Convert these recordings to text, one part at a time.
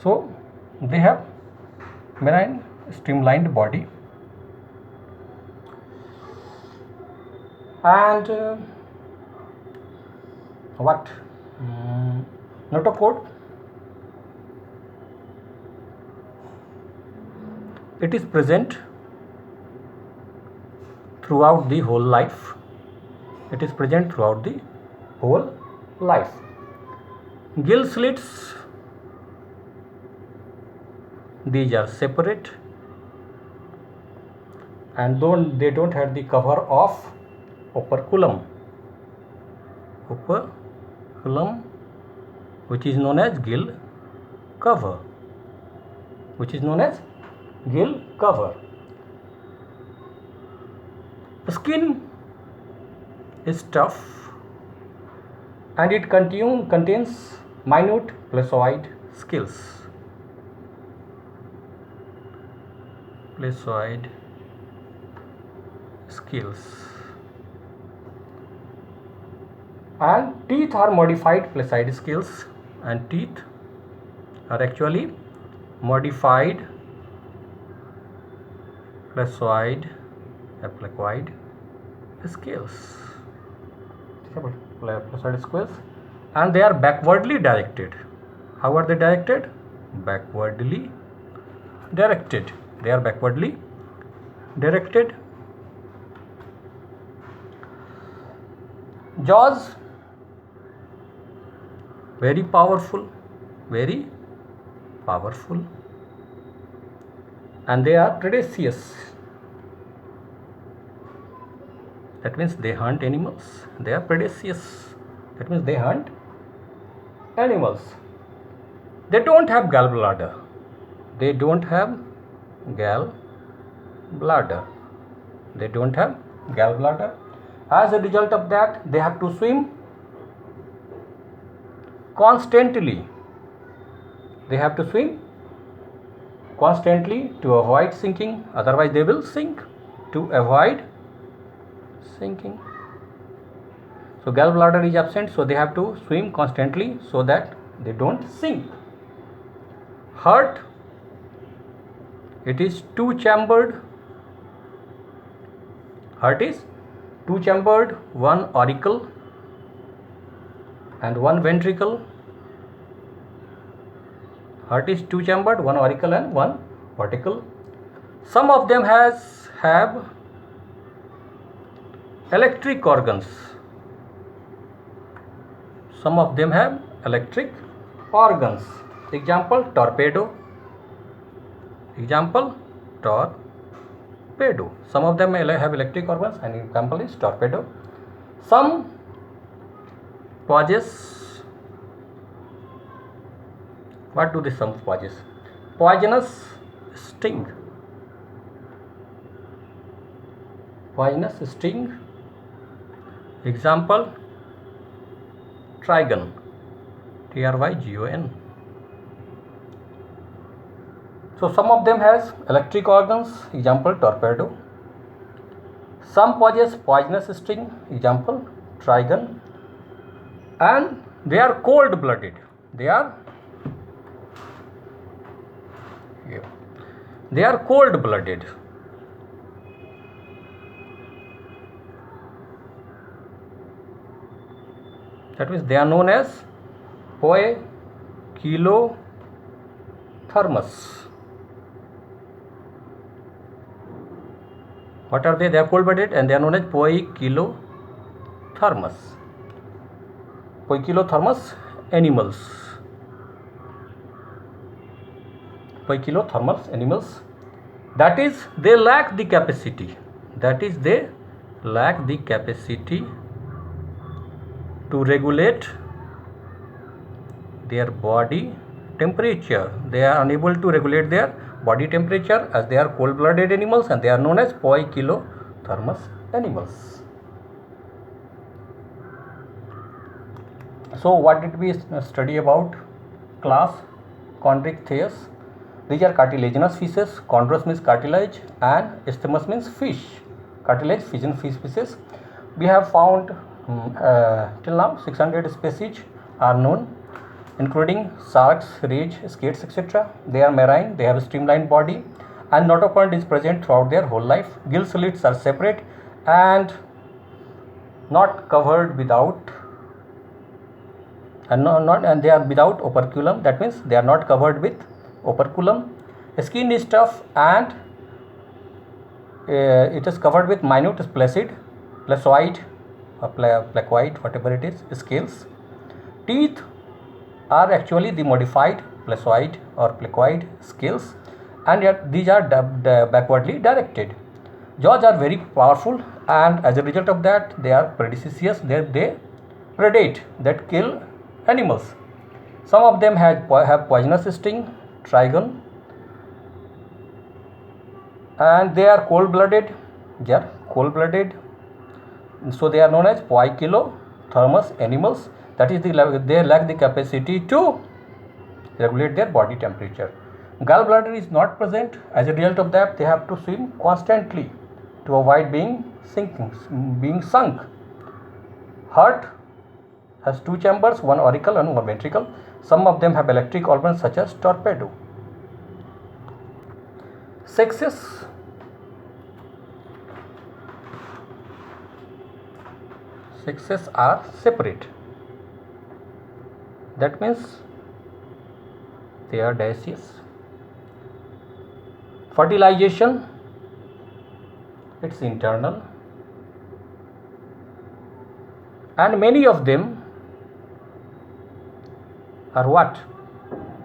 So they have benign streamlined body. And what notochord, it is present throughout the whole life. It is present throughout the whole life. Gill slits, these are separate and they don't have the cover of operculum, which is known as gill cover, The skin is tough and it contains minute plesioid scales. And teeth are modified plesioid scales, and teeth are actually modified plesioid scales. And they are backwardly directed. How are they directed? Backwardly directed. They are backwardly directed. Jaws, very powerful, and they are predaceous. That means they hunt animals. They are predaceous. That means they hunt animals. They don't have gallbladder. As a result of that, they have to swim constantly. To avoid sinking. Otherwise, they will sink. To avoid sinking. So gallbladder is absent, so they have to swim constantly so that they don't sink. Heart, it is two-chambered. One auricle and one ventricle. Heart is two-chambered, one auricle and one ventricle. Some of them have electric organs. Example, torpedo. Some of them have electric organs, and example is torpedo. Some possess, what do some possess? Poisonous sting. Example, Trygon. Trygon. So some of them has electric organs. Example, torpedo. Some possess poisonous sting. Example, Trygon. And they are cold-blooded. That means they are known as poikilothermus. What are they? They are cold-blooded and they are known as poikilothermus. Poikilothermus animals. That is, they lack the capacity. To regulate their body temperature. They are unable to regulate their body temperature as they are cold-blooded animals, and they are known as poikilothermus animals. So what did we study about? Class Chondrichthyes. These are cartilaginous fishes. Chondros means cartilage and isthmus means fish. Cartilage, fish and fish species. We have found till now 600 species are known including sharks, rays, skates, etc. They are marine, they have a streamlined body, and notochord is present throughout their whole life. Gill slits are separate and not covered without and they are without operculum. That means they are not covered with operculum. Skin is tough and it is covered with minute placoid or placoid, whatever it is, scales. Teeth are actually the modified placoid or placoid scales, and yet these are backwardly directed. Jaws are very powerful, and as a result of that, they are predaceous. They predate, that kill animals. Some of them have poisonous sting, trigon, and they are cold-blooded. They are cold-blooded, so they are known as poikilothermous animals. That is, they lack the capacity to regulate their body temperature. Gallbladder is not present. As a result of that, they have to swim constantly to avoid being sunk. Heart has two chambers, one auricle and one ventricle. Some of them have electric organs such as torpedo. Sexes are separate. That means they are dioecious. Fertilization, it's internal, and many of them are what?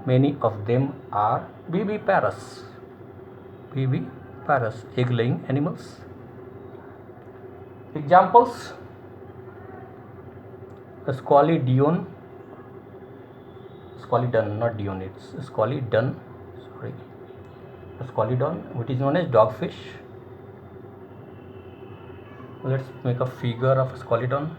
Many of them are viviparous. Viviparous, egg-laying animals. Examples: Scolidion, not Dion, it's Scolidon, sorry. Scolidon, which is known as dogfish. Let's make a figure of Scolidon.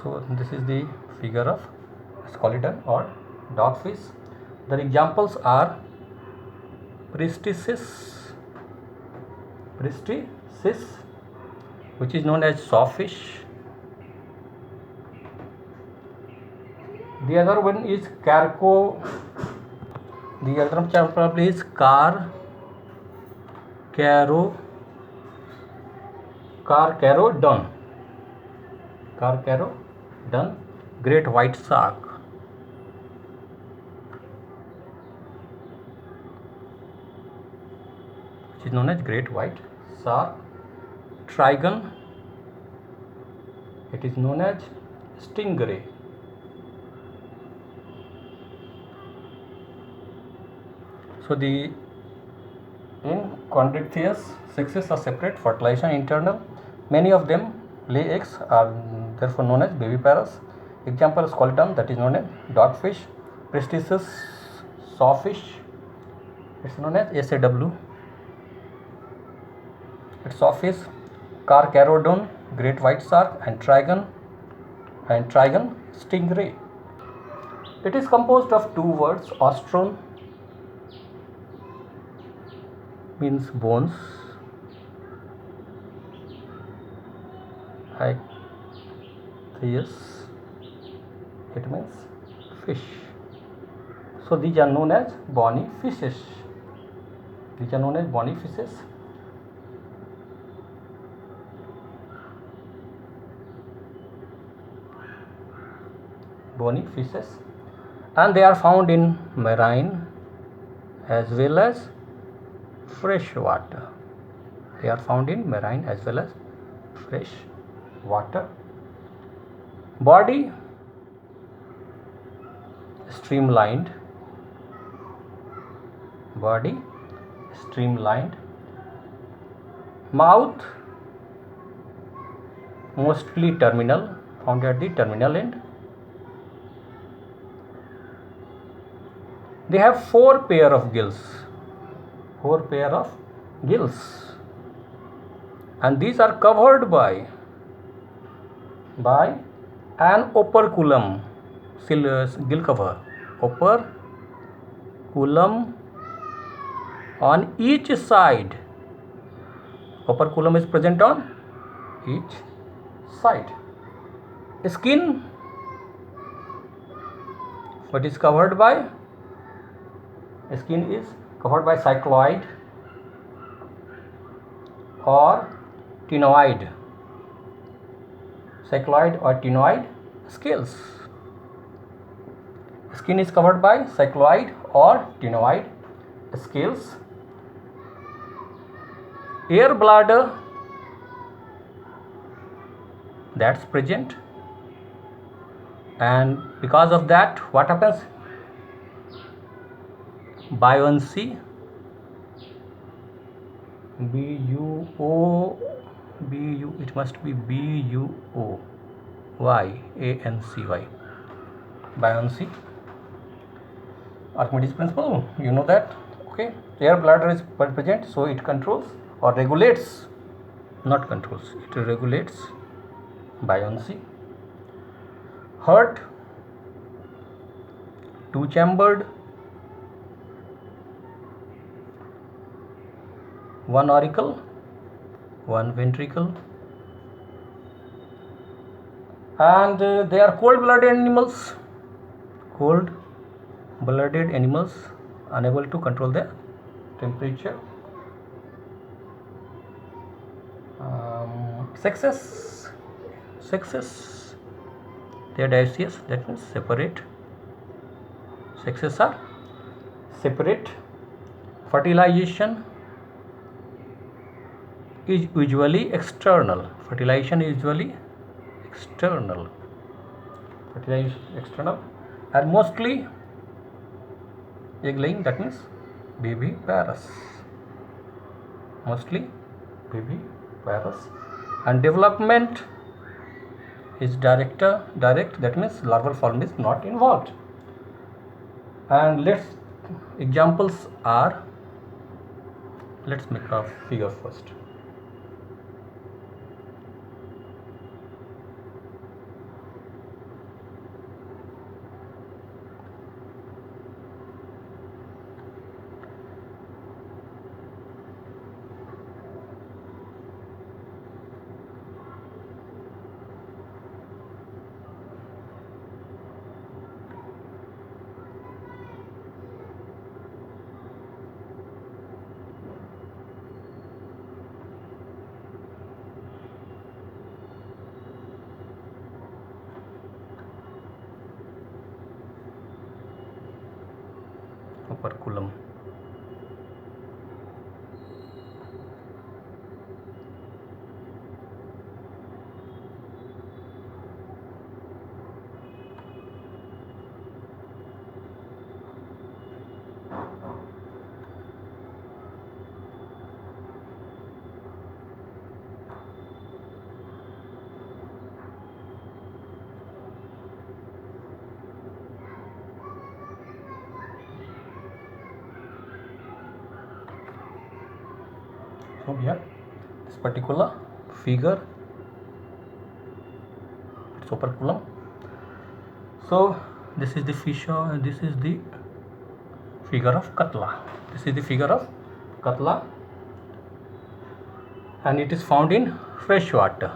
So this is the figure of Scolidon or dogfish. The examples are Pristicis, which is known as sawfish. The other one is Carco. The other example is Carcharodon, great white shark. Which is known as great white shark. Trigon, it is known as stingray. So in Chondrichthyes, sexes are separate, fertilization internal. Many of them lay eggs, are therefore known as viviparous. Example: Scolidon, that is known as dogfish. Pristicis, sawfish, it's known as SAW. It's sawfish. Carcharodon, great white shark, and Trigon, stingray. It is composed of two words. Ostron means bones, ichthyes, it means fish. So these are known as bony fishes. And they are found in marine as well as fresh water. Body: streamlined, body streamlined, mouth mostly terminal, found at the terminal end. They have 4 pair of gills, 4 pair of gills, and these are covered by an operculum, gill cover, operculum on each side. Operculum is present on each side. Skin, what is covered by? Skin is covered by cycloid or ctenoid, cycloid or ctenoid scales. Skin is covered by cycloid or ctenoid scales. Air bladder, that's present, and because of that, what happens? Buoyancy, it must be buoyancy, buoyancy. Archimedes principle, you know that. Okay, air bladder is present, so it controls or regulates, not controls, it regulates buoyancy. Heart, 2-chambered, 1 auricle, 1 ventricle, and they are cold-blooded animals, unable to control their temperature. Sexes, they are dioecious, that means separate. Sexes are separate. Fertilization is usually external. And mostly egg laying, that means viviparous. And development is direct, that means larval form is not involved. And let's make a figure first. Operculum. So here, this particular figure, it's operculum. So this is the fish, this is the figure of Katla. And it is found in fresh water.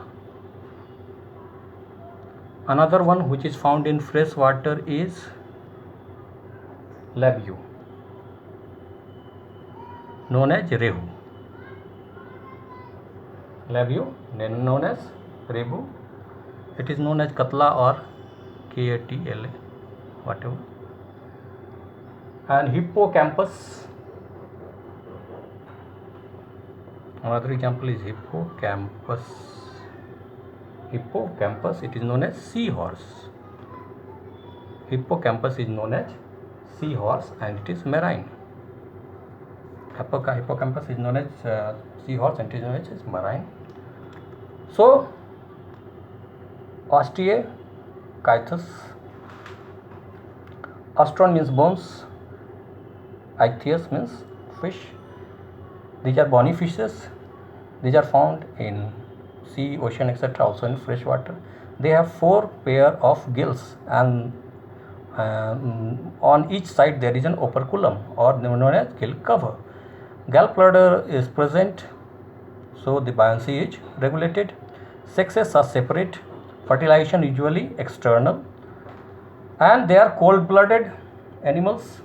Another one which is found in fresh water is labio, known as rehu. It is known as Katla or Katla, whatever. And hippocampus, another example is hippocampus. It is known as seahorse. Hippocampus is known as seahorse and it is marine. Hippocampus is known as seahorse and it is known as marine. So Osteichthyes, ostron means bones, ichthyes means fish. These are bony fishes. These are found in sea, ocean, etc. also in fresh water. They have 4 pair of gills, and on each side there is an operculum or known as gill cover. Gallbladder is present, so the buoyancy is regulated. Sexes are separate. Fertilization usually external, and they are cold-blooded animals.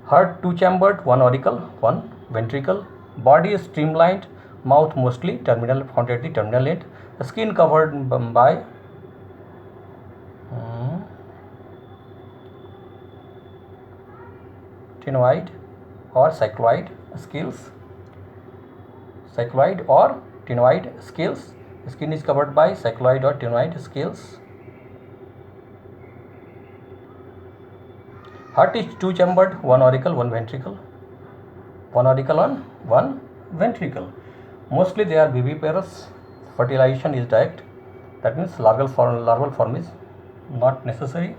Heart 2-chambered, 1 auricle, 1 ventricle. Body is streamlined. Mouth mostly terminal, found at the terminal end. Skin covered by tenoid or cycloid scales. Cycloid or tenoid scales. Skin is covered by cycloid or tenoid scales. Heart is 2-chambered, 1 auricle, 1 ventricle. 1 auricle on 1 ventricle. Mostly they are viviparous. Fertilization is direct. That means larval form is not necessary.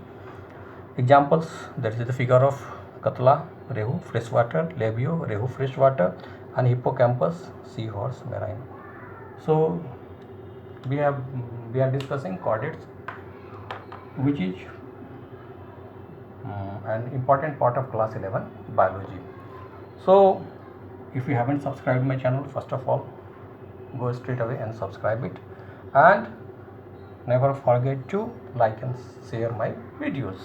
Examples, that is the figure of Katla, Rehu, freshwater, Labio, Rehu, freshwater, and Hippocampus, seahorse, marine. So we are discussing chordates, which is an important part of class 11 biology. So if you haven't subscribed my channel, first of all go straight away and subscribe it, and never forget to like and share my videos.